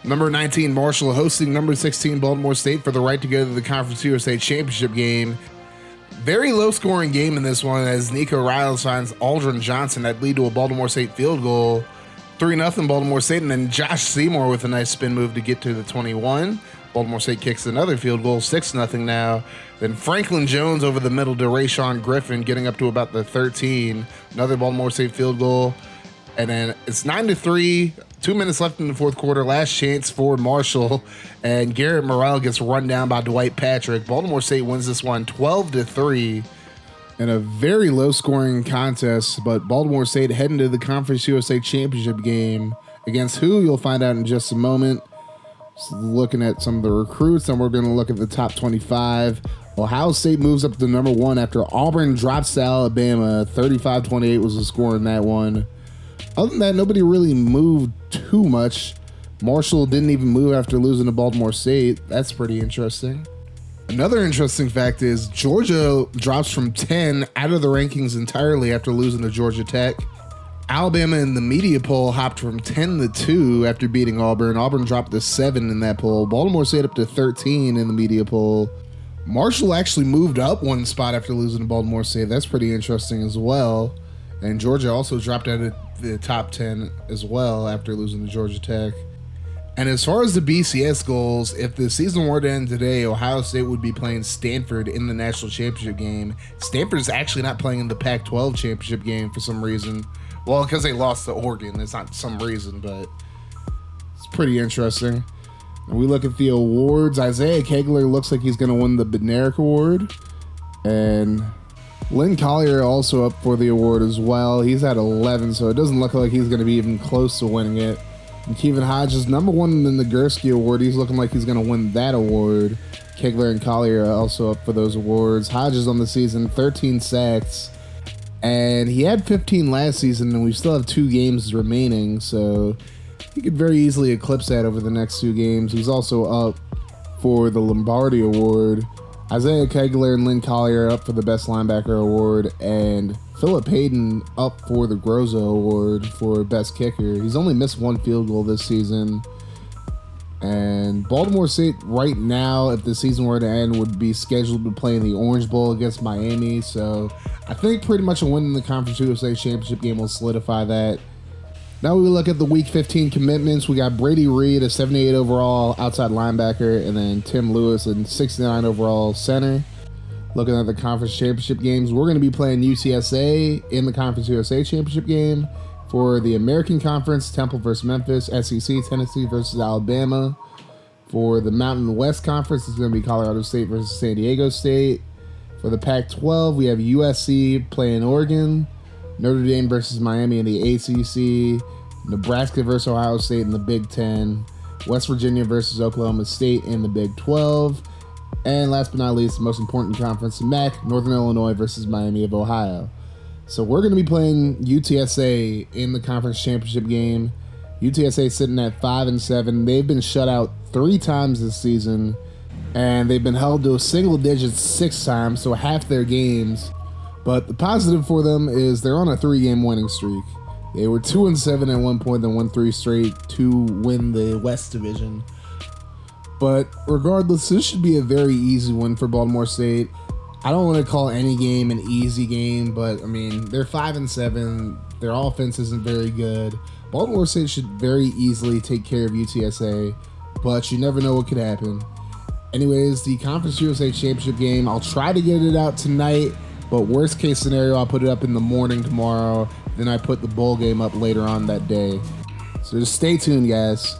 Number 19, Marshall hosting number 16, Baltimore State for the right to go to the Conference USA Championship game. Very low-scoring game in this one as Nico Riles finds Aldrin Johnson that lead to a Baltimore State field goal. 3-0 Baltimore State, and then Josh Seymour with a nice spin move to get to the 21. Baltimore State kicks another field goal, 6-0 now. Then Franklin Jones over the middle to Rayshawn Griffin, getting up to about the 13. Another Baltimore State field goal. And then it's 9-3, 2 minutes left in the fourth quarter. Last chance for Marshall, and Garrett Morrell gets run down by Dwight Patrick. Baltimore State wins this one 12-3. In a very low-scoring contest, but Baltimore State heading to the Conference USA Championship game against who you'll find out in just a moment. So looking at some of the recruits, and we're going to look at the top 25. Ohio State moves up to number 1 after Auburn drops to Alabama. 35-28 was the score in that one. Other than that, nobody really moved too much. Marshall didn't even move after losing to Baltimore State. That's pretty interesting. Another interesting fact is Georgia drops from 10 out of the rankings entirely after losing to Georgia Tech. Alabama in the media poll hopped from 10-2 after beating Auburn. Auburn dropped to 7 in that poll. Baltimore State up to 13 in the media poll. Marshall actually moved up 1 spot after losing to Baltimore State. That's pretty interesting as well. And Georgia also dropped out of the top 10 as well after losing to Georgia Tech. And as far as the BCS goals, if the season were to end today, Ohio State would be playing Stanford in the national championship game. Stanford's actually not playing in the Pac-12 championship game for some reason. Well, because they lost to Oregon. It's not some reason, but it's pretty interesting. And we look at the awards. Isaiah Kegler looks like he's going to win the Bednarik Award. And Lynn Collier also up for the award as well. He's at 11, so it doesn't look like he's going to be even close to winning it. And Kevin Hodge is number 1 in the Nagurski Award. He's looking like he's going to win that award. Kegler and Collier are also up for those awards. Hodge is on the season, 13 sacks. And he had 15 last season, and we still have 2 games remaining, so he could very easily eclipse that over the next 2 games. He's also up for the Lombardi Award. Isaiah Kegler and Lynn Collier up for the Best Linebacker Award, and Philip Hayden up for the Grozo Award for Best Kicker. He's only missed 1 field goal this season. And Baltimore State right now, if the season were to end, would be scheduled to play in the Orange Bowl against Miami. So I think pretty much a win in the Conference USA Championship game will solidify that. Now we look at the Week 15 commitments. We got Brady Reed, a 78 overall outside linebacker, and then Tim Lewis, a 69 overall center. Looking at the Conference Championship games, we're going to be playing UTSA in the Conference USA Championship game. For the American Conference, Temple versus Memphis. SEC, Tennessee versus Alabama. For the Mountain West Conference, it's going to be Colorado State versus San Diego State. For the Pac-12, we have USC playing Oregon. Notre Dame versus Miami in the ACC. Nebraska versus Ohio State in the Big Ten. West Virginia versus Oklahoma State in the Big 12. And last but not least, the most important conference, the MAC, Northern Illinois versus Miami of Ohio. So we're going to be playing UTSA in the conference championship game. UTSA sitting at 5-7. They've been shut out 3 times this season, and they've been held to a single digit 6 times, so half their games. But the positive for them is they're on a 3-game winning streak. They were 2-7 at one point, then won 3 straight to win the West Division. But regardless, this should be a very easy win for Baltimore State. I don't want to call any game an easy game, but I mean, they're 5-7. Their offense isn't very good. Baltimore State should very easily take care of UTSA, but you never know what could happen. Anyways, the Conference USA Championship game, I'll try to get it out tonight, but worst case scenario, I'll put it up in the morning tomorrow. Then I put the bowl game up later on that day. So just stay tuned, guys.